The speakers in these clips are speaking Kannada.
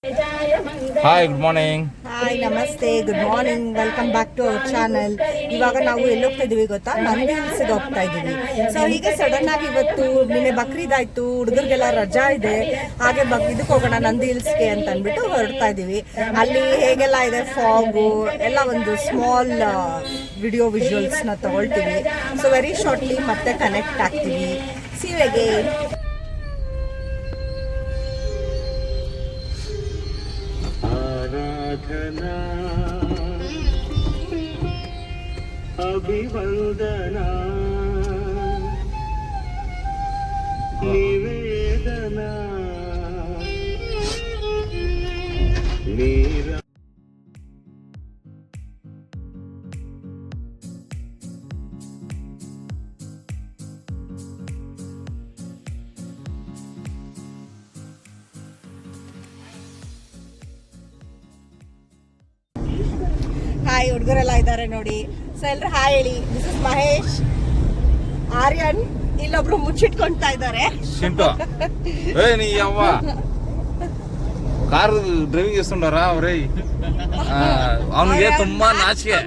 Hi good morning. ಹಾಯ್ ನಮಸ್ತೆ, good morning, welcome back to our channel. ಇವಾಗ ನಾವು ಎಲ್ಲಿ ಹೋಗ್ತಾ ಇದೀವಿ ಗೊತ್ತಾ? ನಂದಿ ಹಿಲ್ಸ್ಗೆ ಹೋಗ್ತಾ ಇದೀವಿ. ಸೊ ಹೀಗೆ ಸಡನ್ ಆಗಿ ಇವತ್ತು ನಿನ್ನೆ ಬಕ್ರೀದ್ ಆಯ್ತು, ಹುಡುಗರಿಗೆಲ್ಲ ರಜಾ ಇದೆ, ಹಾಗೆ ಇದಕ್ಕೆ ಹೋಗೋಣ ನಂದಿ ಹಿಲ್ಸ್ಗೆ ಅಂತ ಅಂದ್ಬಿಟ್ಟು ಹೊರಡ್ತಾ ಇದೀವಿ. ಅಲ್ಲಿ ಹೇಗೆಲ್ಲ ಇದೆ ಫಾಗು ಎಲ್ಲ ಒಂದು ಸ್ಮಾಲ್ ವಿಡಿಯೋ ವಿಜುವಲ್ಸ್ನ ತಗೊಳ್ತೀವಿ. ಸೊ ವೆರಿ ಶಾರ್ಟ್ಲಿ ಮತ್ತೆ ಕನೆಕ್ಟ್ ಆಗ್ತೀವಿ. See you again. ಆರಾಧನಾ ಅಭಿವಂದನಾ ನಿವೇದನಾ ನೀರ. ಹಾಯ್, ಹುಡುಗರೆಲ್ಲ ಇದ್ದಾರೆ ನೋಡಿ. ಸೊ ಎಲ್ರು ಹಾಯ್ ಹೇಳಿ. ದಿಸ್ ಇಸ್ ಮಹೇಶ್, ಆರ್ಯನ್, ಇಲ್ಲೊಬ್ರು ಮುಚ್ಚಿಟ್ಕೊಂತಾ ಇದ್ದಾರೆ. ಶಿಂಟು ನೀ ಯಾವ ಕಾರ್ ಡ್ರೈವಿಂಗ್ చేస్తుండారా ಅವರೇ? ಅವನಿಗೆ ತುಂಬಾ ನಾಚಿಕೆ.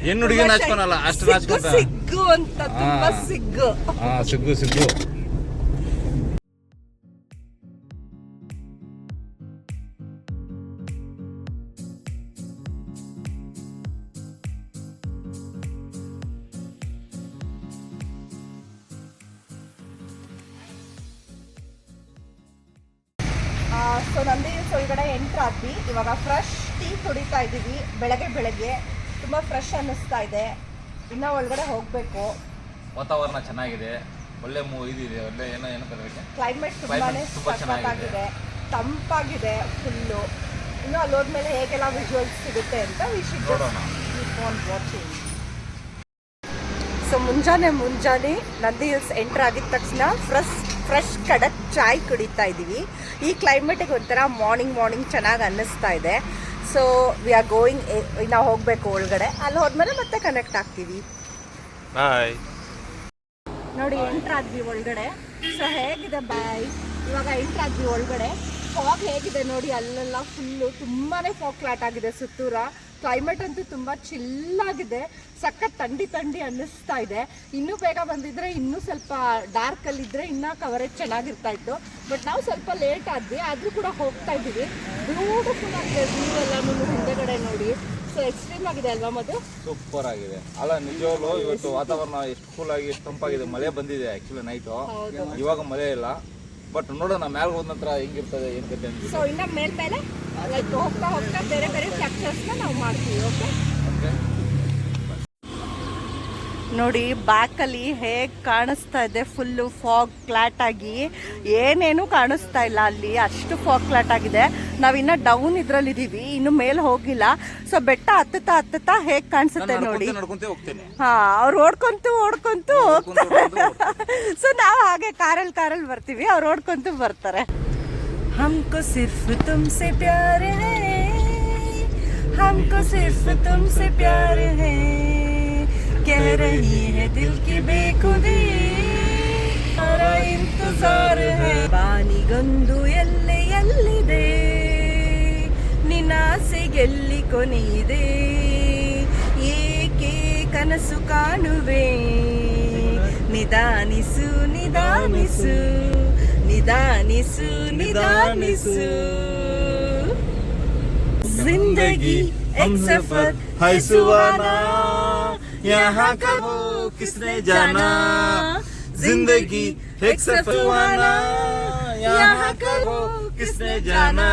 ಹೆಣ್ಣು ಹುಡುಗಿ ನಾಚ್ಕೊನಲ್ಲ, ಅಷ್ಟು ನಾಚ್ಕೊಂತ. ಸಿಗ್ಗು ಅಂತ, ತುಂಬಾ ಸಿಗ್ಗು. ಸಿಗ್ಗು ಸಿಗ್ಗು. ಸೊ ನಂದಿ ಹಿಲ್ಸ್ ಒಳಗಡೆ ಎಂಟ್ರ್ ಆದ್ವಿ. ಇವಾಗ ಫ್ರೆಶ್ ಟೀ ಕುಡಿತಾ ಇದ್ದೀವಿ. ಬೆಳಗ್ಗೆ ತುಂಬ ಫ್ರೆಶ್ ಅನ್ನಿಸ್ತಾ ಇದೆ. ಇನ್ನೂ ಒಳಗಡೆ ಹೋಗಬೇಕು. ವಾತಾವರಣ ಚೆನ್ನಾಗಿದೆ, ಒಳ್ಳೆ ಇದಿದೆ, ಒಳ್ಳೆ ಏನೋ ಕ್ಲೈಮೇಟ್ ತುಂಬಾನೇ ಸಖತ್ತಾಗಿದೆ, ತಂಪಾಗಿದೆ ಫುಲ್ಲು. ಇನ್ನು ಅಲ್ಲಿ ಹೋದ್ಮೇಲೆ ಹೇಗೆಲ್ಲ ವಿಜುವಲ್ಸ್ ಸಿಗುತ್ತೆ ಅಂತ we should keep on watching. So ಮುಂಜಾನೆ ನಂದಿ ಹಿಲ್ಸ್ ಎಂಟ್ರ್ ಆಗಿದ ತಕ್ಷಣ ಫ್ರೆಶ್ ಕಡಕ್ ಚಾಯ್ ಕುಡಿತಾ ಇದ್ದೀವಿ. ಈ ಕ್ಲೈಮೇಟಿಗೆ ಒಂಥರ ಮಾರ್ನಿಂಗ್ ಚೆನ್ನಾಗಿ ಅನ್ನಿಸ್ತಾ ಇದೆ. So we are going. ನಾವು ಹೋಗಬೇಕು ಒಳಗಡೆ. ಅಲ್ಲಿ ಹೋದ್ಮೇಲೆ ಮತ್ತೆ ಕನೆಕ್ಟ್ ಆಗ್ತೀವಿ. ನೋಡಿ, ಎಂಟ್ರ್ ಆದ್ವಿ ಒಳಗಡೆ. ಸೊ ಹೇಗಿದೆ ಬಾಯ್? ಇವಾಗ ಎಂಟ್ರ್ ಆದ್ವಿ ಒಳಗಡೆ. ಫಾಗ್ ಹೇಗಿದೆ ನೋಡಿ, ಅಲ್ಲೆಲ್ಲ ಫುಲ್ಲು ತುಂಬಾ ಫಾಗ್ ಫ್ಲಾಟ್ ಆಗಿದೆ ಸುತ್ತೂರ. ಕ್ಲೈಮೇಟ್ ಅಂತೂ ತುಂಬ ಚಿಲ್ಲಾಗಿದೆ, ಸಖತ್ ಥಂಡಿ ಅನ್ನಿಸ್ತಾ ಇದೆ. ಇನ್ನೂ ಬೇಗ ಬಂದಿದ್ರೆ ಇನ್ನೂ ಸ್ವಲ್ಪ ಡಾರ್ಕಲ್ಲಿದ್ದರೆ ಇನ್ನೂ ಕವರೇಜ್ ಚೆನ್ನಾಗಿರ್ತಾ ಇತ್ತು. ಬಟ್ ನಾವು ಸ್ವಲ್ಪ ಲೇಟ್ ಆದ್ವಿ, ಆದರೂ ಕೂಡ ಹೋಗ್ತಾ ಇದ್ದೀವಿ. ಬ್ಯೂಟಿಫುಲ್ ಆಗಿದೆ ವ್ಯೂ ಎಲ್ಲನೂ ಹಿಂದೆಗಡೆ ನೋಡಿ. ಸೊ ಎಕ್ಸ್ಟ್ರೀಮ್ ಆಗಿದೆ ಅಲ್ವಾ ಮದು? ಸೂಪರ್ ಆಗಿದೆ ಅಲ್ಲ ನಿಜವಾಗ್ಲೂ. ಇವತ್ತು ವಾತಾವರಣ ಎಷ್ಟು ಕೂಲ್ ಆಗಿ ಎಷ್ಟು ತಂಪಾಗಿದೆ. ಮಳೆ ಬಂದಿದೆ ಆಕ್ಚುಲಿ ನೈಟು, ಇವಾಗ ಮಳೆ ಇಲ್ಲ. ಬಟ್ ನೋಡೋಣ ಮ್ಯಾಲೆ ಹೋದ ನಂತರ ಹೆಂಗಿರ್ತದೆ ಏನ್ ಕತೆ ಅಂತ. ಸೊ ಇನ್ನ ಮೇಲೆ ಲೈಕ್ ಹೋಗ್ತಾ ಬೇರೆ ಕ್ಯಾಪ್ಚರ್ಸ್ನ ನಾವು ಮಾಡ್ತೀವಿ. ಓಕೆ ನೋಡಿ, ಬ್ಯಾಕಲ್ಲಿ ಹೇಗೆ ಕಾಣಿಸ್ತಾ ಇದೆ, ಫುಲ್ಲು ಫಾಗ್ ಫ್ಲಾಟ್ ಆಗಿ ಏನೇನು ಕಾಣಿಸ್ತಾ ಇಲ್ಲ. ಅಲ್ಲಿ ಅಷ್ಟು ಫಾಗ್ ಫ್ಲಾಟ್ ಆಗಿದೆ. ನಾವಿನ್ನ ಡೌನ್ ಇದ್ರಲ್ಲಿದ್ದೀವಿ, ಇನ್ನು ಮೇಲೆ ಹೋಗಿಲ್ಲ. ಸೊ ಬೆಟ್ಟ ಹತ್ತುತ್ತಾ ಹೇಗೆ ಕಾಣಿಸುತ್ತೆ ನೋಡಿ. ಹಾ, ಅವ್ರು ಓಡ್ಕೊಂತು ಹೋಗ್ತಾರೆ. ಸೊ ನಾವು ಹಾಗೆ ಕಾರಲ್ಲಿ ಬರ್ತೀವಿ, ಅವ್ರು ಓಡ್ಕೊಂತು ಬರ್ತಾರೆ. हमको सिर्फ तुमसे प्यार है, हमको सिर्फ तुमसे प्यार है, कह रही है दिल की बेखुदी, हमारा इंतजार है. ಬಾನಿಗೊಂದು ಎಲ್ಲಿದೆ, ನಿನ್ನಾಸೆಗೆಲ್ಲಿ ಕೊನೆಯಿದೆ, ಏಕೆ ಕನಸು ಕಾಣುವೆ, ನಿಧಾನಿಸು जिंदगी एक सफर है सुहाना, यहाँ कब किसने जाना, जिंदगी एक सफर सुहाना, यहाँ कब किसने जाना.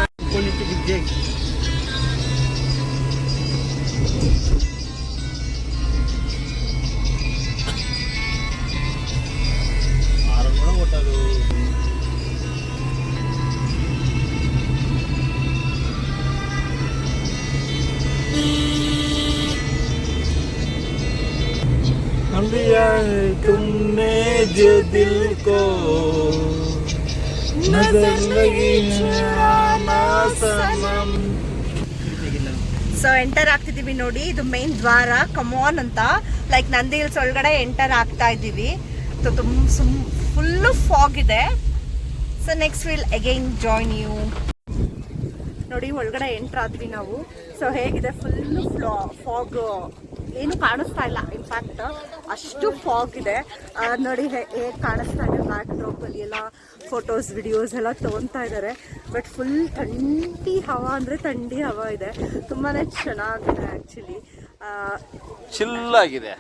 लिया है तुमने जो दिल को, नजर लगी चुराना सनम. ಸೊ ಎಂಟರ್ ಆಗ್ತಿದ್ದೀವಿ ನೋಡಿ. ಇದು ಮೇನ್ ದ್ವಾರ, ಕಮಾನ್ ಅಂತ. ಲೈಕ್ ನಂದಿ ಹಿಲ್ಸ್ ಒಳಗಡೆ ಎಂಟರ್ ಆಗ್ತಾ ಇದ್ದೀವಿ. ಫುಲ್ಲು ಫಾಗ್ ಇದೆ. So next will again join you. ನೋಡಿ ಒಳಗಡೆ ಎಂಟ್ರ್ ಆದ್ವಿ ನಾವು. ಸೊ ಹೇಗಿದೆ ಫುಲ್ಲು ಫಾಗ್, ಏನು ಕಾಣಿಸ್ತಾ ಇಲ್ಲ. ಇನ್ಫ್ಯಾಕ್ಟ್ ಅಷ್ಟು ಫಾಗ್ ಇದೆ. ನೋಡಿ ಹೇಗೆ ಕಾಣಿಸ್ತಾ ಇದೆ ಬ್ಯಾಕ್ ಡ್ರಾಪಲ್ಲಿ ಎಲ್ಲ ಫೋಟೋಸ್ ವಿಡಿಯೋಸ್ ಎಲ್ಲ ತೊಗೊತಾ ಇದ್ದಾರೆ. ಬಟ್ ಫುಲ್ ಥಂಡಿ ಹವಾ ಅಂದರೆ ಥಂಡಿ ಹವಾ ಇದೆ. ತುಂಬಾ ಚೆನ್ನಾಗಿದೆ ಆ್ಯಕ್ಚುಲಿ. ಚಿಲ್ಲಾಗಿದೆ.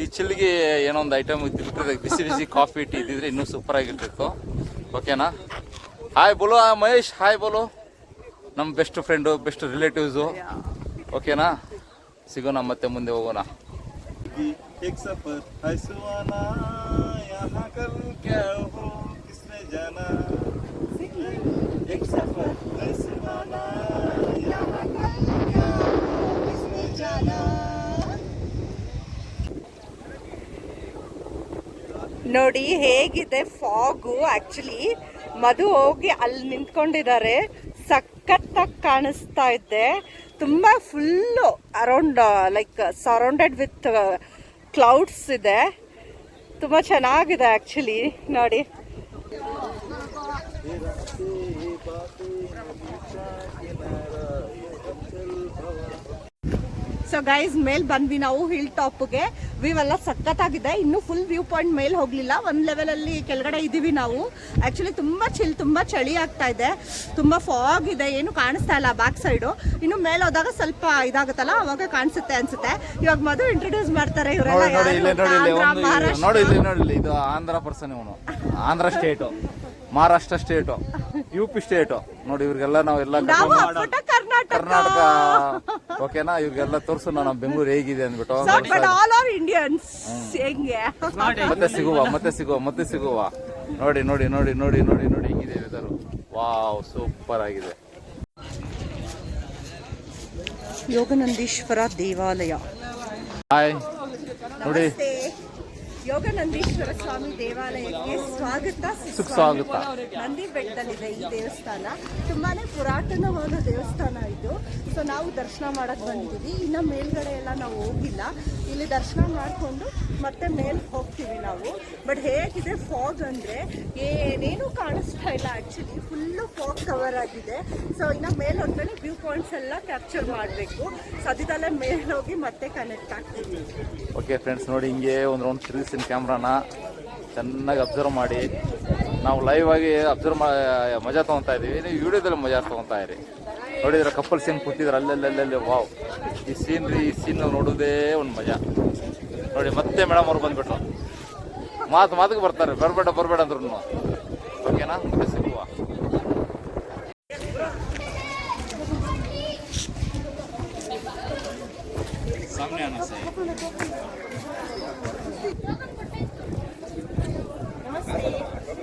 ಈ ಚಿಲ್ಗೆ ಏನೋ ಒಂದು ಐಟಮ್ ಇದ್ದಿರ್ತದೆ, ಬಿಸಿ ಬಿಸಿ ಕಾಫಿ ಟೀ ಇದ್ದಿದ್ರೆ ಇನ್ನೂ ಸೂಪರ್ ಆಗಿರ್ತಿತ್ತು. ಓಕೆನಾ? ಹಾಯ್ ಬೋಲೋ ಮಹೇಶ್, ಹಾಯ್ ಬೋಲೋ. ನಮ್ಮ ಬೆಸ್ಟ್ ಫ್ರೆಂಡು, ಬೆಸ್ಟ್ ರಿಲೇಟಿವ್ಸು. ಓಕೆನಾ? ಸಿಗೋಣ, ಮತ್ತೆ ಮುಂದೆ ಹೋಗೋಣ. ನೋಡಿ ಹೇಗಿದೆ ಫಾಗು. ಆಕ್ಚುಲಿ ಮಧು ಹೋಗಿ ಅಲ್ಲಿ ನಿಂತ್ಕೊಂಡಿದ್ದಾರೆ. ಸಖತ್ತಾಗಿ ಕಾಣಿಸ್ತಾ ಇದೆ. ತುಂಬಾ full around like surrounded with clouds ಇದೆ. ತುಂಬಾ ಚೆನ್ನಾಗಿದೆ ಆಕ್ಚುಲಿ. ನೋಡಿ ಸೊ ಗೈಸ್, ಮೇಲ್ ಬಂದ್ವಿ ನಾವು ಹಿಲ್ ಟಾಪ್ಗೆ. ವ್ಯೂ ಎಲ್ಲ ಸಖತ್ತಾಗಿದೆ. ಇನ್ನೂ ಫುಲ್ ವ್ಯೂ ಪಾಯಿಂಟ್ ಮೇಲೆ ಹೋಗ್ಲಿಲ್ಲ, ಒಂದು ಲೆವೆಲಲ್ಲಿ ಕೆಳಗಡೆ ಇದ್ದೀವಿ ನಾವು. ಆ್ಯಕ್ಚುಲಿ ತುಂಬ ಚಳಿ ಆಗ್ತಾ ಇದೆ. ತುಂಬ ಫಾಗ್ ಇದೆ, ಏನು ಕಾಣಿಸ್ತಾ ಇಲ್ಲ ಬ್ಯಾಕ್ ಸೈಡು. ಇನ್ನು ಮೇಲೆ ಹೋದಾಗ ಸ್ವಲ್ಪ ಇದಾಗುತ್ತಲ್ಲ, ಅವಾಗ ಕಾಣಿಸುತ್ತೆ ಅನ್ಸುತ್ತೆ. ಇವಾಗ ಮಧು ಇಂಟ್ರೊಡ್ಯೂಸ್ ಮಾಡ್ತಾರೆ ಇವರೆಲ್ಲ. ನೋಡಿ ಇಲ್ಲಿ ಇದು ಆಂಧ್ರ ಪರ್ಸನ್, ಇವನು Andhra state, Maharashtra state, UP state. ನೋಡಿ ಇವ್ರಿಗೆಲ್ಲ ನಾವೆಲ್ಲ ಕರ್ನಾಟಕ. ಓಕೆನಾ? ಇವ್ರಿಗೆಲ್ಲ ತೋರ್ಸು ನಮ್ಮ ಬೆಂಗಳೂರು ಹೇಗಿದೆ ಅಂದ್ಬಿಟ್ಟು. ಮತ್ತೆ ಸಿಗುವ. ನೋಡಿ ಹೇಗಿದೆ ವೆದರು. ವಾವ್, ಸೂಪರ್ ಆಗಿದೆ. ಯೋಗನಂದೀಶ್ವರ ದೇವಾಲಯ. ಹಾಯ್ ನೋಡಿ, ಯೋಗನಂದೀಶ್ವರ ಸ್ವಾಮಿ ದೇವಾಲಯಕ್ಕೆ ಸುಸ್ವಾಗತ. ನಂದಿ ಬೆಟ್ಟದಲ್ಲಿದೆ ಈ ದೇವಸ್ಥಾನ. ತುಂಬಾನೇ ಪುರಾತನವಾದ ದೇವಸ್ಥಾನ ಇದು. ಸೊ ನಾವು ದರ್ಶನ ಮಾಡಕ್ ಬಂದಿದ್ದೀವಿ. ಇನ್ನು ಮೇಲ್ಗಡೆ ಎಲ್ಲ ನಾವು ಹೋಗಿಲ್ಲ. ಇಲ್ಲಿ ದರ್ಶನ ಮಾಡಿಕೊಂಡು ಮತ್ತೆ ಮೇಲೆ ಹೋಗ್ತೀವಿ ನಾವು. ಬಟ್ ಹೇಗಿದೆ ಫಾಗ್ ಅಂದರೆ ಏನೇನು ಕಾಣಿಸ್ತಾ ಇಲ್ಲ. ಆ್ಯಕ್ಚುಲಿ ಫುಲ್ಲು ಫಾಗ್ ಕವರ್ ಆಗಿದೆ. ಸೊ ಇನ್ನು ಮೇಲೆ ಹೋದ್ಮೇಲೆ ವ್ಯೂ ಪಾಯಿಂಟ್ಸ್ ಎಲ್ಲ ಕ್ಯಾಪ್ಚರ್ ಮಾಡಬೇಕು. ಸದ್ಯದಲ್ಲೇ ಮೇಲೆ ಹೋಗಿ ಮತ್ತೆ ಕನೆಕ್ಟ್ ಆಗ್ತೀವಿ. ಓಕೆ ಫ್ರೆಂಡ್ಸ್, ನೋಡಿ ಹಿಂಗೆ ಒಂದು ರೌಂಡ್ ತಿರುಗಿಸಿನ ಕ್ಯಾಮ್ರಾನ ಚೆನ್ನಾಗಿ ಅಬ್ಸರ್ವ್ ಮಾಡಿ. ನಾವು ಲೈವ್ ಆಗಿ ಅಬ್ಸರ್ವ್ ಮಜಾ ತೊಗೊತಾ ಇದ್ದೀವಿ. ನೀವು ವಿಡಿಯೋದಲ್ಲಿ ಮಜಾ ತೊಗೊತಾ ಇರಿ. ನೋಡಿದ್ರೆ ಕಪಲ್ಸ್ ಹೆಂಗೆ ಕೂತಿದ್ರು ಅಲ್ಲೆಲ್ಲೆಲ್ಲೆಲ್ಲಿ. ವಾವ್, ಈ ಸೀನ್ ನೋಡೋದೇ ಒಂದು ಮಜಾ. ನೋಡಿ ಮತ್ತೆ ಮೇಡಮ್ ಅವ್ರು ಬಂದ್ಬಿಟ್ರು. ಮಾತಿಗೆ ಬರ್ತಾರೆ, ಬರಬೇಡ ಅಂದ್ರು. ಓಕೆನಾ? ಮತ್ತೆ ಸಿಗುವ.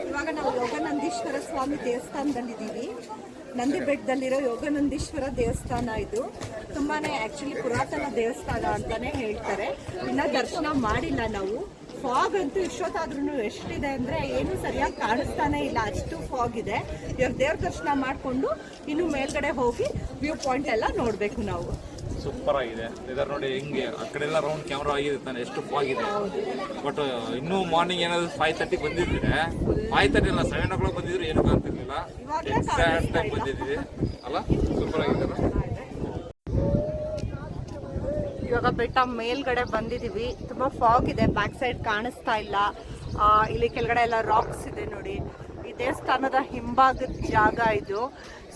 ಇವಾಗ ನಾವು ಯೋಗನಂದೀಶ್ವರ ಸ್ವಾಮಿ ದೇವಸ್ಥಾನದಲ್ಲಿದ್ದೀವಿ. ನಂದಿ ಬೆಟ್ಟದಲ್ಲಿರೋ ಯೋಗನಂದೀಶ್ವರ ದೇವಸ್ಥಾನ ಇದು. ತುಂಬಾನೇ ಆ್ಯಕ್ಚುಲಿ ಪುರಾತನ ದೇವಸ್ಥಾನ ಅಂತಾನೆ ಹೇಳ್ತಾರೆ. ಇನ್ನು ದರ್ಶನ ಮಾಡಿಲ್ಲ ನಾವು. ಫಾಗ್ ಅಂತೂ ಇಷ್ಟೊತ್ತಾದ್ರೂ ಎಷ್ಟಿದೆ ಅಂದರೆ ಏನು ಸರಿಯಾಗಿ ಕಾಣಿಸ್ತಾನೆ ಇಲ್ಲ, ಅಷ್ಟು ಫಾಗ್ ಇದೆ. ಇವಾಗ ದೇವ್ರ ದರ್ಶನ ಮಾಡಿಕೊಂಡು ಇನ್ನು ಮೇಲ್ಗಡೆ ಹೋಗಿ ವ್ಯೂ ಪಾಯಿಂಟ್ ಎಲ್ಲ ನೋಡಬೇಕು ನಾವು. ಸೂಪರ್ ಆಗಿದೆ ಇದರ. ನೋಡಿ ಹೆಂಗೆ ಆ ಕಡೆ ಎಲ್ಲ ರೌಂಡ್ ಕ್ಯಾಮ್ರಾ ಆಗಿದೆ ತಾನೆ, ಎಷ್ಟು ಫಾಗ್ ಇದೆ. ಬಟ್ ಇನ್ನೂ ಮಾರ್ನಿಂಗ್ ಏನಾದ್ರು 5:30 ಬಂದಿದ್ರೆ, 5:30 ಅಲ್ಲ 7 o'clock ಬಂದಿದ್ರು ಏನು ಕಾಣ್ತಿರ್ಲಿಲ್ಲ. ಎಕ್ಸಾಕ್ಟ್ ಟೈಮ್ ಬಂದಿದ್ದೀವಿ ಅಲ್ಲ. ಸೂಪರ್ ಆಗಿದೆ. ಇವಾಗ ಬೆಟ್ಟ ಮೇಲ್ಗಡೆ ಬಂದಿದ್ದೀವಿ. ತುಂಬ ಫಾಗ್ ಇದೆ, ಬ್ಯಾಕ್ ಸೈಡ್ ಕಾಣಿಸ್ತಾ ಇಲ್ಲ. ಇಲ್ಲಿ ಕೆಳಗಡೆ ಎಲ್ಲ ರಾಕ್ಸ್ ಇದೆ ನೋಡಿ. ಈ ದೇವಸ್ಥಾನದ ಹಿಂಭಾಗದ ಜಾಗ ಇದು.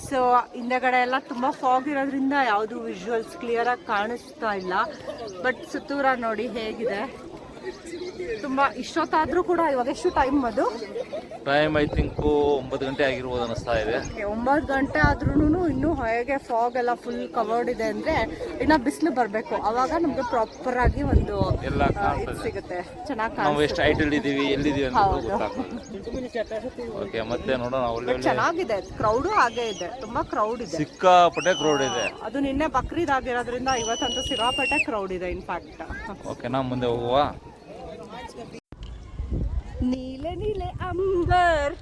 ಸೊ ಹಿಂದೆಗಡೆ ಎಲ್ಲ ತುಂಬ ಫಾಗ್ ಇರೋದ್ರಿಂದ ಯಾವುದು ವಿಜುವಲ್ಸ್ ಕ್ಲಿಯರಾಗಿ ಕಾಣಿಸ್ತಾ ಇಲ್ಲ. ಬಟ್ ಸುತ್ತೂರ ನೋಡಿ ಹೇಗಿದೆ. ತುಂಬ ಇಷ್ಟೊತ್ತಾದರೂ ಕೂಡ ಇವಾಗ ಎಷ್ಟು ಟೈಮ್ ಅದು? ಟೈಮ್ ಐ ಥಿಂಕ್ 9 ಗಂಟೆ ಆಗಿರ್ಬೋದು ಅನಿಸ್ತಾ ಇದೆ. 9 ಗಂಟೆ ಆದ್ರೂ ಇನ್ನೂ ಹೇಗೆ ಫಾಗ್ ಎಲ್ಲ ಫುಲ್ ಕವರ್ಡ್ ಇದೆ ಅಂದರೆ ಇನ್ನು ಬಿಸಿಲು ಬರಬೇಕು. ಅವಾಗ ನಮ್ಗೆ ಪ್ರಾಪರ್ ಆಗಿ ಒಂದು ಇದು ಸಿಗುತ್ತೆ. ಚೆನ್ನಾಗಿ ನಾವು ಎಷ್ಟು ಹೈಟ್ ಇದ್ದೀವಿ, ಎಲ್ಲಿದ್ದೀವಿ ಅಂತ ಗೊತ್ತಾಗ್ತದೆ. ಓಕೆ, ಮತ್ತೆ ನೋಡೋಣ. ಒಳ್ಳೆ ಚೆನ್ನಾಗಿದೆ. ಕ್ರೌಡು ಹಾಗೆ ಇದೆ, ತುಂಬಾ ಕ್ರೌಡ್ ಇದೆ, ಸಿಕ್ಕಾಪಟ್ಟೆ ಕ್ರೌಡ್ ಇದೆ. ಅದು ನಿನ್ನೆ ಬಕ್ರೀದ್ ಆಗಿರೋದ್ರಿಂದ ಇವತ್ತಂತೂ ಸಿಕ್ಕಾಪಟ್ಟೆ ಕ್ರೌಡ್ ಇದೆ ಇನ್ಫ್ಯಾಕ್ಟ್. ಓಕೆನಾ, ಮುಂದೆ ಹೋಗುವ. नीले नीले अंबर,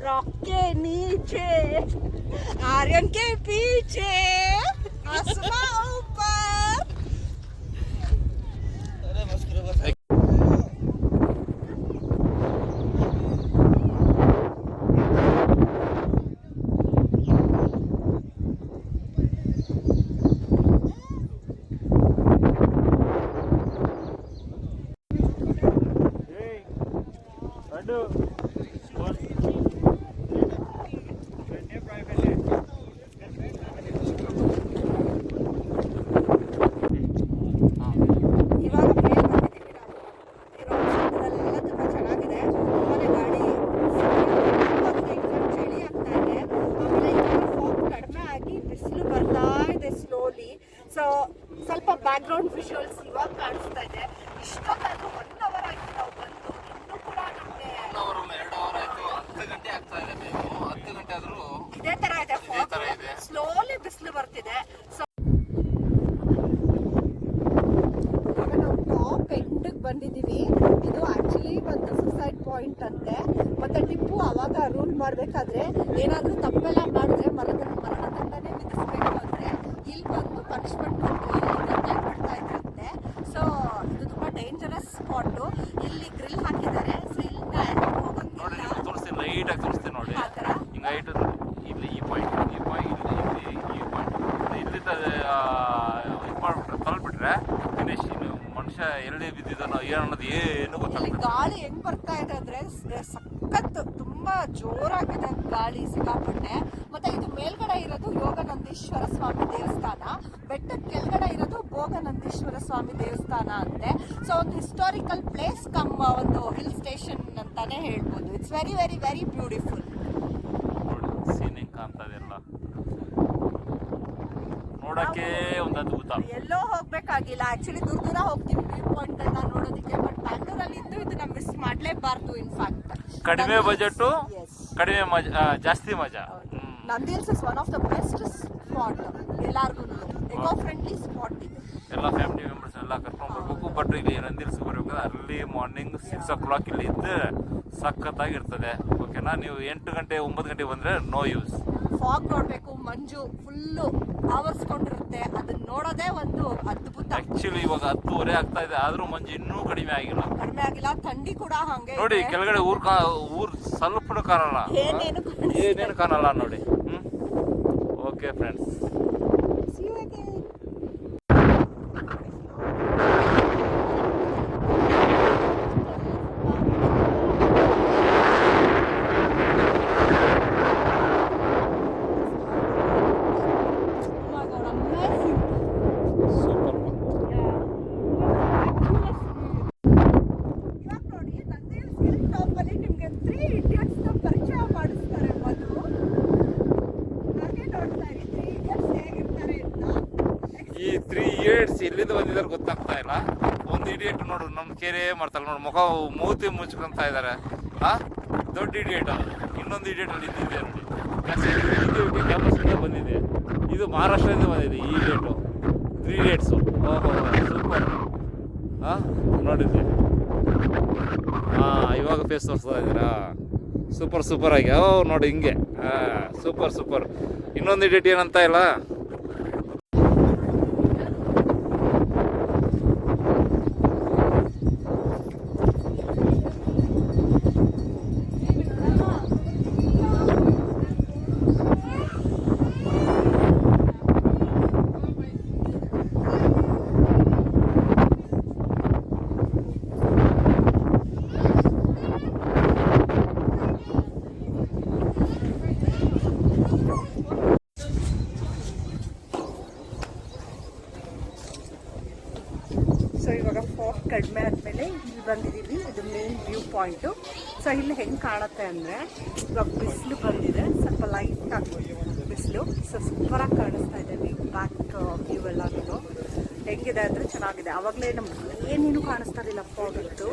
रॉक के नीचे, आर्यन के पीछे, आसमां ऊपर. ಬಿಸಿಲು ಬರ್ತಾ ಇದೆ ಸ್ಲೋಲಿ. ಸೊ ಸ್ವಲ್ಪ ಬ್ಯಾಕ್ ಗ್ರೌಂಡ್ ವಿಜುವಲ್ಸ್ ಇವಾಗ ಕಾಣಿಸ್ತಾ ಇದೆ. ಇಷ್ಟೊತ್ತಾದ್ರೂ 1 hour ಆಯ್ತು ನಾವು ಬಂದು, ಇನ್ನೂ ಕೂಡ ನಮಗೆ 2 hour ಆಯ್ತು. 10 ಗಂಟೆ ಆಗ್ತಾ ಇದೆ. 10 ಗಂಟೆ ಆದ್ರೂ ಇದೇ ತರ ಇದೆ, ಸ್ಲೋಲಿ ಬಿಸಿಲು ಬರ್ತಿದೆ. ಸೊ ಇವಾಗ ನಾವು ಟಾಪ್ ಎಂಡ್ಗೆ ಬಂದಿದ್ದೀವಿ. ಇದು ಆಕ್ಚುಲಿ ಒಂದು ಸುಸೈಡ್ ಪಾಯಿಂಟ್ ಅಂತೆ. ಮತ್ತೆ ಟಿಪ್ಪು ಅವಾಗ ರೂಲ್ ಮಾಡಬೇಕಾದ್ರೆ ಏನಾದರೂ ತಪ್ಪೆಲ್ಲ ಮಾಡಿದ್ರೆ ಮರಣದಂಡನೆ ವಿಧಿಸ್ಬೇಕು ಅಂದ್ರೆ ಇಲ್ಲಿ ಬಂದು ಪನಿಷ್ಮೆಂಟ್ ಕೊಟ್ಟು ಇಲ್ಲಿಂದ ಬಿಡ್ತಾ ಇದ್ರಂತೆ. ಸೊ ಇದು ತುಂಬಾ ಡೇಂಜರಸ್ ಸ್ಪಾಟು. ಇಲ್ಲಿ ಗ್ರಿಲ್ ಹಾಕಿದ್ದಾರೆ. ಸೊ ಇಲ್ಲಿ ಹೋಗೋಂಗಿಲ್ಲ. ತೋರಿಸ್ತೀನಿ, ಲೈಟಾಗಿ ತೋರಿಸ್ತೀನಿ ನೋಡಿ. ಆ ಥರ ಹಿಂಗೆ ಹೈಟ್ ಇಲ್ಲಿ ಈ ಪಾಯಿಂಟ್ ಈ ಪಾಯಿಂಟ್ ಇಲ್ಲಿಂದ ಇದು ಮಾಡಿಬಿಟ್ರೆ ತಳ್ಬಿಟ್ರೆ ಫಿನಿಶ್. ಇನ್ನು ಮನುಷ್ಯ ಎಲ್ಲಿ ಬಿದ್ದಿದ್ದಾನೋ ಏನು ಅನ್ನೋದು ಏನು ಇಲ್ಲಿ ಗೊತ್ತಾಗ್ತದೆ. ಗಾಳಿ ಹೆಂಗ್ ಬರ್ತಾ ಇದೆ ಅಂದ್ರೆ ಸಖತ್ ತುಂಬಾ ಜೋರಾಗಿದೆ ಗಾಳಿ, ಸಿಕ್ಕಾಪಟ್ಟೆ. ಮತ್ತೆ ಇದು ಮೇಲ್ಗಡೆ ಇರೋದು ಯೋಗನಂದೀಶ್ವರ ಸ್ವಾಮಿ ದೇವಸ್ಥಾನ, ಬೆಟ್ಟದ ಕೆಳಗಡೆ ಇರೋದು ಭೋಗನಂದೀಶ್ವರ ಸ್ವಾಮಿ ದೇವಸ್ಥಾನ ಅಂತೆ. ಸೊ ಒಂದು ಹಿಸ್ಟಾರಿಕಲ್ ಪ್ಲೇಸ್ ಕಮ್ ಒಂದು ಹಿಲ್ ಸ್ಟೇಷನ್ ಅಂತಾನೆ ಹೇಳ್ಬೋದು. It's very very very beautiful. Scene ಹೆಂಗ್ ಕಾಣ್ತದೆ ಎಲ್ಲ ನೋಡಕ್ಕೆ ಒಂದು ಅದ್ಭುತ. ಎಲ್ಲೋ ಹೋಗ್ಬೇಕಾಗಿಲ್ಲ, ಆಕ್ಚುಲಿ ದೂರ ದೂರ ಹೋಗ್ತೀವಿ ವ್ಯೂ ಪಾಯಿಂಟ್ ಗಳನ್ನ ನೋಡೋದಕ್ಕೆ. ಬಟ್ ಬ್ಯಾಂಗ್ಳೂರಲ್ಲಿ ಇದ್ದು ಇದನ್ನ ಮಿಸ್ ಮಾಡ್ಲೇಬಾರ್ದು. ಇನ್ಫ್ಯಾಕ್ಟ್ ಕಡಿಮೆ ಬಜೆಟ್, ಕಡಿಮೆ ಮಜಾ, ಜಾಸ್ತಿ ಮಜಾ. Nandi hills is one of the best spot. ಎಲ್ಲಾರ್ಗು ಎಕೋ ಫ್ರೆಂಡ್ಲಿ ಸ್ಪಾಟ್ ಇದೆ. ಎಲ್ಲ ಫ್ಯಾಮಿಲಿ ಮೆಂಬರ್ಸ್ ಎಲ್ಲ ಕರ್ಕೊಂಡು ಬರ್ಬೇಕು. ಬಟ್ ಇಲ್ಲಿ ನಂದಿ ಹಿಲ್ಸ್ ಬರ್ಬೇಕಾದ್ರೆ ಅರ್ಲಿ ಮಾರ್ನಿಂಗ್ 6 o'clock ಇಲ್ಲಿ ಇದ್ದು ಸಖತ್ತಾಗಿರ್ತದೆ. ಓಕೆನಾ? ನೀವು 8 ಗಂಟೆ 9 ಗಂಟೆ ಬಂದ್ರೆ ನೋ ಯೂಸ್. ಫಾಗ್ ನೋಡ್ಬೇಕು, ಮಂಜು ಫುಲ್ಲು ಆವರಿಸ್ಕೊಂಡಿರುತ್ತೆ. ಅದನ್ನ ನೋಡೋದೇ ಒಂದು ಅದ್ಭುತ. ಆಕ್ಚುಲಿ ಇವಾಗ 10:30 ಆಗ್ತಾ ಇದೆ, ಆದ್ರೂ ಮಂಜು ಇನ್ನೂ ಕಡಿಮೆ ಆಗಿಲ್ಲ. ಥಂಡಿ ಕೂಡ ಹಂಗೆ ನೋಡಿ ಕೆಳಗಡೆ ಊರ್ ಸ್ವಲ್ಪ ಕಾಣಲ್ಲ, ಏನೇನು ಕಾಣಲ್ಲ ನೋಡಿ. ಓಕೆ ಫ್ರೆಂಡ್ಸ್, ಈ 3 idiots ಎಲ್ಲಿಂದ ಬಂದಿದ್ದಾರೆ ಗೊತ್ತಾಗ್ತಾ ಇಲ್ಲ. ಒಂದು ಇಡಿಯಟ್ ನೋಡು ನಮ್ಮ ಕೆರೆ ಮಾಡ್ತಾರೆ ನೋಡು, ಮೂತಿ ಮುಚ್ಕೊಂತ ಇದ್ದಾರೆ. ದೊಡ್ಡ ಇಡಿಯಟ್. ಇನ್ನೊಂದು ಇಡಿಯಟ್ ಅಲ್ಲಿ ಇದ್ದಿದೆ ನೋಡಿ, ಕ್ಯಾಂಪಸ್ನಿಂದ ಬಂದಿದೆ. ಇದು ಮಹಾರಾಷ್ಟ್ರದಿಂದ ಬಂದಿದೆ ಈ ಇಡಿಯಟು. 3 idiots. ಓಹೋ ಸೂಪರ್. ನೋಡಿದ್ದೆ. ಇವಾಗ ಫೇಸ್ ತೋರಿಸ್ತಾ ಇದ್ದೀರಾ? ಸೂಪರ್ ಆಗಿ. ನೋಡಿ ಹಿಂಗೆ ಸೂಪರ್. ಇನ್ನೊಂದು ಇಡಿಯಟ್ ಏನಂತ ಇಲ್ಲ. ಸೊ ಇವಾಗ ಫಾಗ್ ಕಡಿಮೆ ಆದಮೇಲೆ ಇಲ್ಲಿ ಬಂದಿದ್ದೀವಿ. ಇದು ಮೇನ್ ವ್ಯೂ ಪಾಯಿಂಟು. ಸೊ ಇಲ್ಲಿ ಹೆಂಗೆ ಕಾಣುತ್ತೆ ಅಂದರೆ ಇವಾಗ ಬಿಸಿಲು ಬಂದಿದೆ, ಸ್ವಲ್ಪ ಲೈಟಾಗಿ ಬಿಸಿಲು. ಸೊ ಸೂಪರಾಗಿ ಕಾಣಿಸ್ತಾ ಇದೆ ವ್ಯೂ, ಬ್ಯಾಕ್ ವ್ಯೂ ಎಲ್ಲಾನು ಹೆಂಗಿದೆ ಅಂದರೆ ಚೆನ್ನಾಗಿದೆ. ಆವಾಗಲೇ ನಮ್ಗೆ ಏನೇನು ಕಾಣಿಸ್ತಾ ಇರಲಿಲ್ಲ ಫಾಗ್ ಇತ್ತು.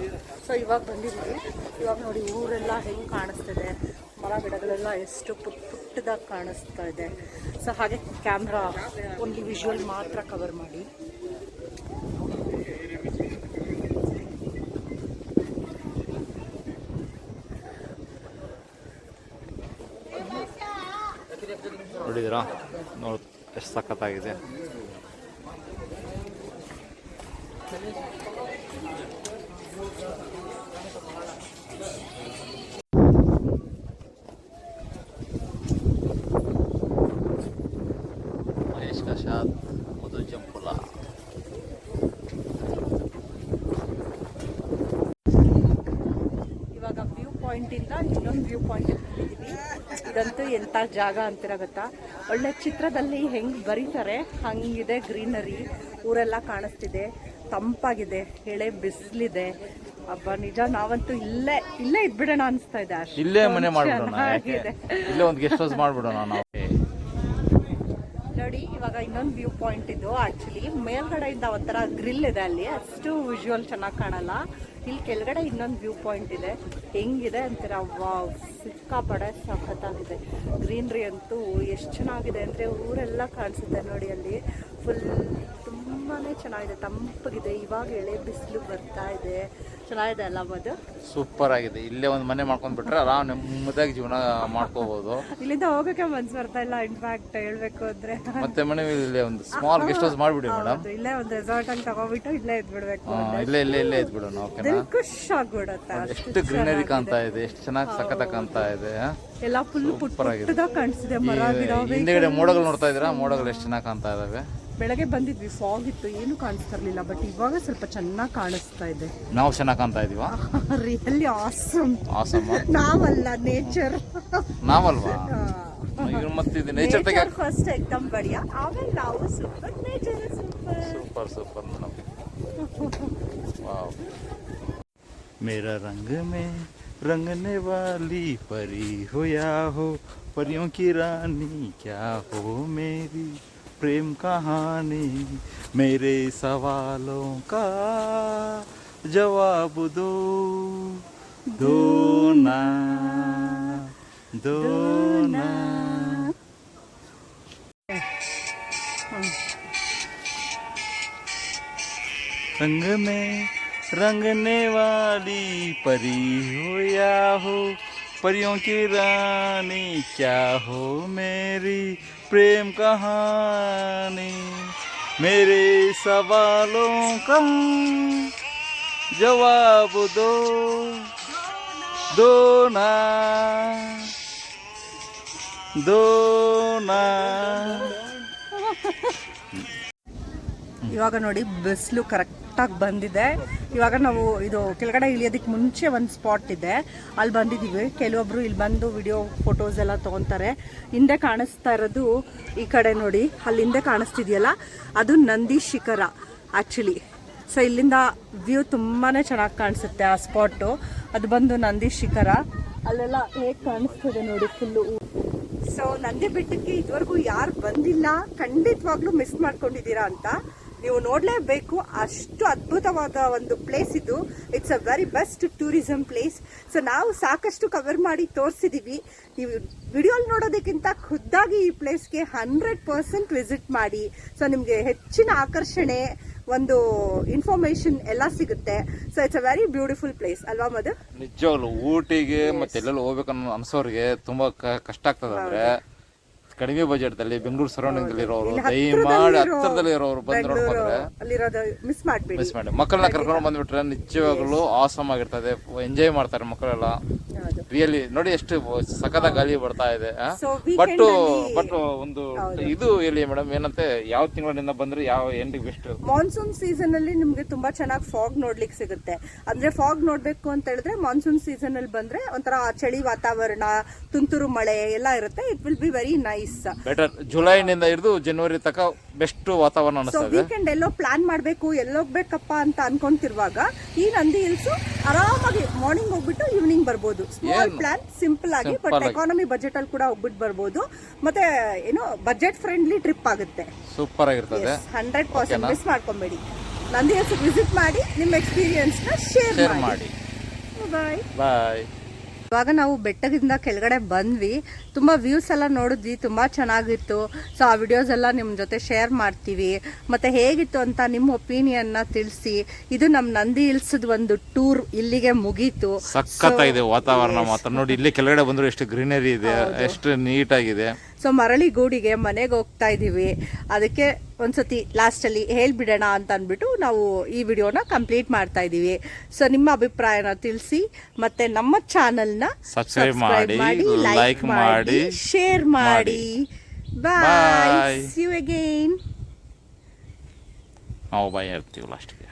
ಸೊ ಇವಾಗ ಬಂದಿದ್ದೀವಿ. ಇವಾಗ ನೋಡಿ ಊರೆಲ್ಲ ಹೆಂಗೆ ಕಾಣಿಸ್ತಿದೆ, ಮರ ಗಿಡಗಳೆಲ್ಲ ಎಷ್ಟು ಪುಟ್ಟದಾಗಿ ಕಾಣಿಸ್ತಾ ಇದೆ. ಸೊ ಹಾಗೆ ಕ್ಯಾಮ್ರಾ ಓನ್ಲಿ ವಿಜುವಲ್ ಮಾತ್ರ ಕವರ್ ಮಾಡಿ. ನೋಡಿದಿರಾ? ನೋಡಿ ಎಷ್ಟು ಸಖತ್ತಾಗಿದೆ. ಮಹೇಶ್ ಕಶಾದ್, ಮಧು ಜಂಪುಲ. ಇವಾಗ ವ್ಯೂ ಪಾಯಿಂಟಿಂದ ಇನ್ನೊಂದು ವ್ಯೂ ಪಾಯಿಂಟ್ ಬಂದಿದ್ದೀವಿ. ಇದಂತೂ ಎಂಥ ಜಾಗ ಅಂತೀರ ಗೊತ್ತಾ? ಒಳ್ಳೆ ಚಿತ್ರದಲ್ಲಿ ಹೆಂಗೆ ಬರೀತಾರೆ ಹಂಗಿದೆ. ಗ್ರೀನರಿ, ಊರೆಲ್ಲ ಕಾಣಿಸ್ತಿದೆ, ತಂಪಾಗಿದೆ, ಎಳೆ ಬಿಸಿಲಿದೆ. ಅಬ್ಬಾ ನಿಜ, ನಾವಂತೂ ಇಲ್ಲೇ ಇದ್ಬಿಡೋಣ ಅನಿಸ್ತಾ ಇದೆ. ಇಲ್ಲೇ ಮನೆ ಮಾಡ್ಬಿಡೋಣ, ಇಲ್ಲೇ ಒಂದು ಗೆಸ್ಟ್ ಹೌಸ್ ಮಾಡ್ಬಿಡೋಣ ನಾವು. ನೋಡಿ ಇವಾಗ ಇನ್ನೊಂದು ವ್ಯೂ ಪಾಯಿಂಟ್ ಇದು. ಆಕ್ಚುಲಿ ಮೇಲ್ಗಡೆಯಿಂದ ಒಂಥರ ಗ್ರಿಲ್ ಇದೆ ಅಲ್ಲಿ, ಅಷ್ಟು ವಿಜುವಲ್ ಚೆನ್ನಾಗಿ ಕಾಣಲ್ಲ. ಇಲ್ಲಿ ಕೆಳಗಡೆ ಇನ್ನೊಂದು ವ್ಯೂ ಪಾಯಿಂಟ್ ಇದೆ. ಹೆಂಗಿದೆ ಅಂತೀರಾ, ವಾವ್, ಸಿಕ್ಕಾಪಡೆ ಸಖತ್ತಾಗಿದೆ. ಗ್ರೀನ್ರಿ ಅಂತೂ ಎಷ್ಟು ಚೆನ್ನಾಗಿದೆ ಅಂದರೆ ಊರೆಲ್ಲ ಕಾಣಿಸುತ್ತೆ ನೋಡಿ. ಅಲ್ಲಿ ಫುಲ್ ತುಂಬಾ ಚೆನ್ನಾಗಿದೆ, ತಂಪಾಗಿದೆ. ಇವಾಗ ಎಳೆ ಬಿಸಿಲು ಬರ್ತಾ ಇದೆ. ಚೆನ್ನಾಗಿದೆ ಅಲ್ಲ ಅದು. ಸೂಪರ್ ಆಗಿದೆ. ಇಲ್ಲೇ ಒಂದು ಮನೆ ಮಾಡ್ಕೊಂಡ್ಬಿಟ್ರೆ ಆರಾಮ್ ನೆಮ್ಮದಿಯಾಗಿ ಜೀವನ ಮಾಡ್ಕೋಬಹುದು. ಇಲ್ಲಿಂದ ಹೋಗಕ್ಕೆ ಮನ್ಸು ಬರ್ತಾ ಇಲ್ಲ ಇನ್ಫ್ಯಾಕ್ಟ್ ಹೇಳ್ಬೇಕು ಅಂದ್ರೆ. ಮತ್ತೆ ಮನೆ ಇಲ್ಲೇ ಒಂದು ಸ್ಮಾಲ್ ಗೆಸ್ಟ್ ಹೌಸ್ ಮಾಡ್ಬಿಡಿ ಮೇಡಮ್. ಇಲ್ಲೇ ಒಂದು ರೆಸಾರ್ಟ್ ಅಲ್ಲಿ ತಗೋಬಿಟ್ಟು ಇಲ್ಲೇ ಇದ್ಬಿಡ್ಬೇಕು. ಇಲ್ಲೇ ಇದ್ಬಿಡೋಣ. ಓಕೆನಾ? ಖುಷಿ ಆಗ್ಬಿಡತ್ತೆ. ಎಷ್ಟು ಗ್ರೀನರಿ ಕಾಣ್ತಾ ಇದೆ, ಎಷ್ಟು ಚೆನ್ನಾಗಿ ಸಖತ್ತಾಗಿ ಕಾಣ್ತಾ ಇದೆ. ಎಲ್ಲ ಫುಲ್ ಪುಟ್ಟದಾಗ ಕಾಣಿಸ್ತಿದೆ, ಮರ ಗಿಡ. ಹಿಂದೆಗಡೆ ಮೋಡಗಳು ನೋಡ್ತಾ ಇದ್ದೀರಾ? ಮೋಡಗಳು ಎಷ್ಟು ಚೆನ್ನಾಗಿ ಕಾಣ್ತಾ ಇದಾವೆ. ಬೆಳಗ್ಗೆ ಬಂದಿದ್ವಿ, ಫಾಗ್ ಇತ್ತು, ಏನು ಕಾಣಿಸ್ತಾ ಇರ್ಲಿಲ್ಲ. ಬಟ್ ಇವಾಗ ಸ್ವಲ್ಪ ಚೆನ್ನಾಗಿ ಕಾಣಿಸ್ತಾ ಇದೆ. ನಾವು ಚೆನ್ನಾಗಿ ಕಾಣ್ತಾ ಇದೀವಾ? Really awesome. ಆಸಮ್. ನಾವಲ್ಲ, ನೇಚರ್. ನಾವಲ್ವಾ? ಮತ್ತೆ ಇದು ನೇಚರ್ ತೆಗೆ ಫಸ್ಟ್ ಎಕ್ದಮ್ ಬಡಿಯಾ, ಆಮೇಲೆ ನಾವು super. Nature super. Super madam. Wow. मेरा रंग में रंगने वाली परी हो या हो, परियों की रानी क्या हो मेरी प्रेम कहानी, मेरे सवालों का जवाब दो, दो ना, दो ना. रंग में रंगने वाली परी हो या हो, परियों की रानी क्या हो मेरी प्रेम कहानी, मेरे सवालों का जवाब दो, दो ना, दो ना. ಇವಾಗ ನೋಡಿ ಬಿಸಿಲು ಕರೆಕ್ಟಾಗಿ ಬಂದಿದೆ. ಇವಾಗ ನಾವು ಇದು ಕೆಳಗಡೆ ಇಳಿಯೋದಕ್ಕೆ ಮುಂಚೆ ಒಂದು ಸ್ಪಾಟ್ ಇದೆ, ಅಲ್ಲಿ ಬಂದಿದ್ದೀವಿ. ಕೆಲವೊಬ್ರು ಇಲ್ಲಿ ಬಂದು ವಿಡಿಯೋ ಫೋಟೋಸ್ ಎಲ್ಲ ತೊಗೊತಾರೆ. ಹಿಂದೆ ಕಾಣಿಸ್ತಾ ಇರೋದು ಈ ಕಡೆ ನೋಡಿ, ಅಲ್ಲಿ ಹಿಂದೆ ಕಾಣಿಸ್ತಿದೆಯಲ್ಲ ಅದು ನಂದಿ ಶಿಖರ ಆ್ಯಕ್ಚುಲಿ. ಸೊ ಇಲ್ಲಿಂದ ವ್ಯೂ ತುಂಬಾ ಚೆನ್ನಾಗಿ ಕಾಣಿಸುತ್ತೆ. ಆ ಸ್ಪಾಟು ಅದು ಬಂದು ನಂದಿ ಶಿಖರ. ಅಲ್ಲೆಲ್ಲ ಹೇಗೆ ಕಾಣಿಸ್ತಿದೆ ನೋಡಿ ಫುಲ್ಲು. ಸೊ ನಂದಿ ಬೆಟ್ಟಕ್ಕೆ ಇದುವರೆಗೂ ಯಾರು ಬಂದಿಲ್ಲ, ಖಂಡಿತವಾಗ್ಲೂ ಮಿಸ್ ಮಾಡ್ಕೊಂಡಿದ್ದೀರಾ ಅಂತ. ನೀವು ನೋಡಲೇಬೇಕು, ಅಷ್ಟು ಅದ್ಭುತವಾದ ಒಂದು ಪ್ಲೇಸ್ ಇದು. It's a very best tourism place. So ನಾವು ಸಾಕಷ್ಟು ಕವರ್ ಮಾಡಿ ತೋರಿಸಿದ್ದೀವಿ. ನೀವು ವಿಡಿಯೋಲಿ ನೋಡೋದಕ್ಕಿಂತ ಖುದ್ದಾಗಿ ಈ ಪ್ಲೇಸ್ಗೆ 100% ವಿಸಿಟ್ ಮಾಡಿ. ಸೊ ನಿಮಗೆ ಹೆಚ್ಚಿನ ಆಕರ್ಷಣೆ, ಒಂದು ಇನ್ಫಾರ್ಮೇಶನ್ ಎಲ್ಲ ಸಿಗುತ್ತೆ. So it's a very beautiful place ಅಲ್ವಾ ಮಧು? ನಿಜವಾಗ್ಲು ಊಟಿಗೆ ಮತ್ತೆ ಎಲ್ಲೆಲ್ಲ ಹೋಗ್ಬೇಕನ್ನೋ ಅನ್ಸೋರಿಗೆ ತುಂಬಾ ಕಷ್ಟ ಆಗ್ತದೆ. ಅಂದ್ರೆ ಕಡಿಮೆ ಬಜೆಟ್ ದಲ್ಲಿ ಬೆಂಗಳೂರು ಸರೌಂಡಿಂಗ್ ಅಲ್ಲಿ ಇರೋರು, ದಯಮಾಡಿ ಹತ್ತಿರದಲ್ಲಿ ಇರೋರು ಬಂದು ನೋಡ್ಕೊಂಡ್ರೆ ಮಿಸ್ ಮಾಡಿ ಮಕ್ಕಳನ್ನ ಕರ್ಕೊಂಡು ಬಂದ್ಬಿಟ್ರೆ ನಿಜವಾಗ್ಲೂ ಆಸಮ್ ಆಗಿರ್ತದೆ. ಎಂಜಾಯ್ ಮಾಡ್ತಾರೆ ಮಕ್ಕಳೆಲ್ಲ. ರಿಯಲಿ ನೋಡಿ ಎಷ್ಟು ಸಖತ ಗಾಳಿ ಬರ್ತಾ ಇದೆ. ಬಟ್ ಒಂದು ಇದು ಹೇಳಿ ಮೇಡಮ್, ಏನಂತೆ ಯಾವ ತಿಂಗಳಿಂದ ಬಂದ್ರೆ ಯಾವ ಎಂಡಿಗೆ ಬೆಸ್ಟ್? ಮಾನ್ಸೂನ್ ಸೀಸನ್ ಅಲ್ಲಿ ನಿಮ್ಗೆ ತುಂಬಾ ಚೆನ್ನಾಗಿ ಫಾಗ್ ನೋಡ್ಲಿಕ್ಕೆ ಸಿಗುತ್ತೆ. ಅಂದ್ರೆ ಫಾಗ್ ನೋಡ್ಬೇಕು ಅಂತ ಹೇಳಿದ್ರೆ ಮಾನ್ಸೂನ್ ಸೀಸನ್ ಅಲ್ಲಿ ಬಂದ್ರೆ ಒಂಥರ ಚಳಿ ವಾತಾವರಣ, ತುಂತುರು ಮಳೆ ಎಲ್ಲ ಇರುತ್ತೆ. It will be very nice. Better. ಜುಲೈನಿಂದ ಹಿಡಿದು ಜನವರಿ ತನಕ ಬೆಸ್ಟ್ ವಾತಾವರಣ ಅನಿಸ್ತದೆ. ವೀಕೆಂಡ್ ಎಲ್ಲೋ ಪ್ಲಾನ್ ಮಾಡ್ಬೇಕು, ಎಲ್ಲೋಗ್ಬೇಕಪ್ಪ ಅಂತ ಅನ್ಕೊಂತಿರುವಾಗ ಈ ನಂದಿ ಹಿಲ್ಸ್ ಆರಾಮಾಗಿ ಮಾರ್ನಿಂಗ್ ಹೋಗ್ಬಿಟ್ಟು ಈವ್ನಿಂಗ್ ಬರ್ಬೋದು. ಸ್ಮಾಲ್ ಪ್ಲಾನ್, ಸಿಂಪಲ್ ಆಗಿ, ಬಟ್ ಎಕಾನಮಿ ಬಜೆಟ್ ಅಲ್ಲಿ ಕೂಡ ಹೋಗ್ಬಿಟ್ಟು ಬರ್ಬೋದು. ಮತ್ತೆ ಏನೋ ಬಜೆಟ್ ಫ್ರೆಂಡ್ಲಿ ಟ್ರಿಪ್ ಆಗುತ್ತೆ. ಸೂಪರ್ ಆಗಿರ್ತದೆ. 100% ಮಿಸ್ ಮಾಡ್ಕೊಂಬೇಡಿ. ನಂದಿ ಹಿಲ್ಸ್ ವಿಸಿಟ್ ಮಾಡಿ, ನಿಮ್ಮ ಎಕ್ಸ್ಪೀರಿಯನ್ಸ್ ನ ಶೇರ್ ಮಾಡಿ. ಬಾಯ್ ಬಾಯ್. ಇವಾಗ ನಾವು ಬೆಟ್ಟದಿಂದ ಕೆಳಗಡೆ ಬಂದ್ವಿ. ತುಂಬ ವ್ಯೂಸ್ ಎಲ್ಲ ನೋಡಿದ್ವಿ, ತುಂಬ ಚೆನ್ನಾಗಿತ್ತು. ಸೊ ಆ ವಿಡಿಯೋಸ್ ಎಲ್ಲ ನಿಮ್ಮ ಜೊತೆ ಶೇರ್ ಮಾಡ್ತೀವಿ. ಮತ್ತು ಹೇಗಿತ್ತು ಅಂತ ನಿಮ್ಮ ಒಪಿನಿಯನ್ನ ತಿಳಿಸಿ. ಇದು ನಮ್ಮ ನಂದಿ ಹಿಲ್ಸ್ದು ಒಂದು ಟೂರ್ ಇಲ್ಲಿಗೆ ಮುಗೀತು. ಸಖತ್ತಾಗಿದೆ ವಾತಾವರಣ ಮಾತ್ರ ನೋಡಿ. ಇಲ್ಲಿ ಕೆಳಗಡೆ ಬಂದ್ರು ಎಷ್ಟು ಗ್ರೀನರಿ ಇದೆ, ಎಷ್ಟು ನೀಟಾಗಿದೆ. ಸೊ ಮರಳಿಗೂಡಿಗೆ ಮನೆಗೆ ಹೋಗ್ತಾ ಇದ್ದೀವಿ. ಅದಕ್ಕೆ ಒಂದ್ಸತಿ ಲಾಸ್ಟಲ್ಲಿ ಹೇಳ್ಬಿಡೋಣ ಅಂತ ಅಂದ್ಬಿಟ್ಟು ನಾವು ಈ ವಿಡಿಯೋನ ಕಂಪ್ಲೀಟ್ ಮಾಡ್ತಾ ಇದ್ದೀವಿ. ಸೊ ನಿಮ್ಮ ಅಭಿಪ್ರಾಯನ ತಿಳಿಸಿ, ಮತ್ತೆ ನಮ್ಮ ಚಾನಲ್ನ ಸಬ್ಸ್ಕ್ರೈಬ್ ಮಾಡಿ, ಲೈಕ್ ಮಾಡಿ, ಶೇರ್ ಮಾಡಿ. ಬಾಯ್. See you again. ನಾವು ಬಾಯ್ ಹೇಳ್ತೀವಿ ಲಾಸ್ಟ್ಗೆ.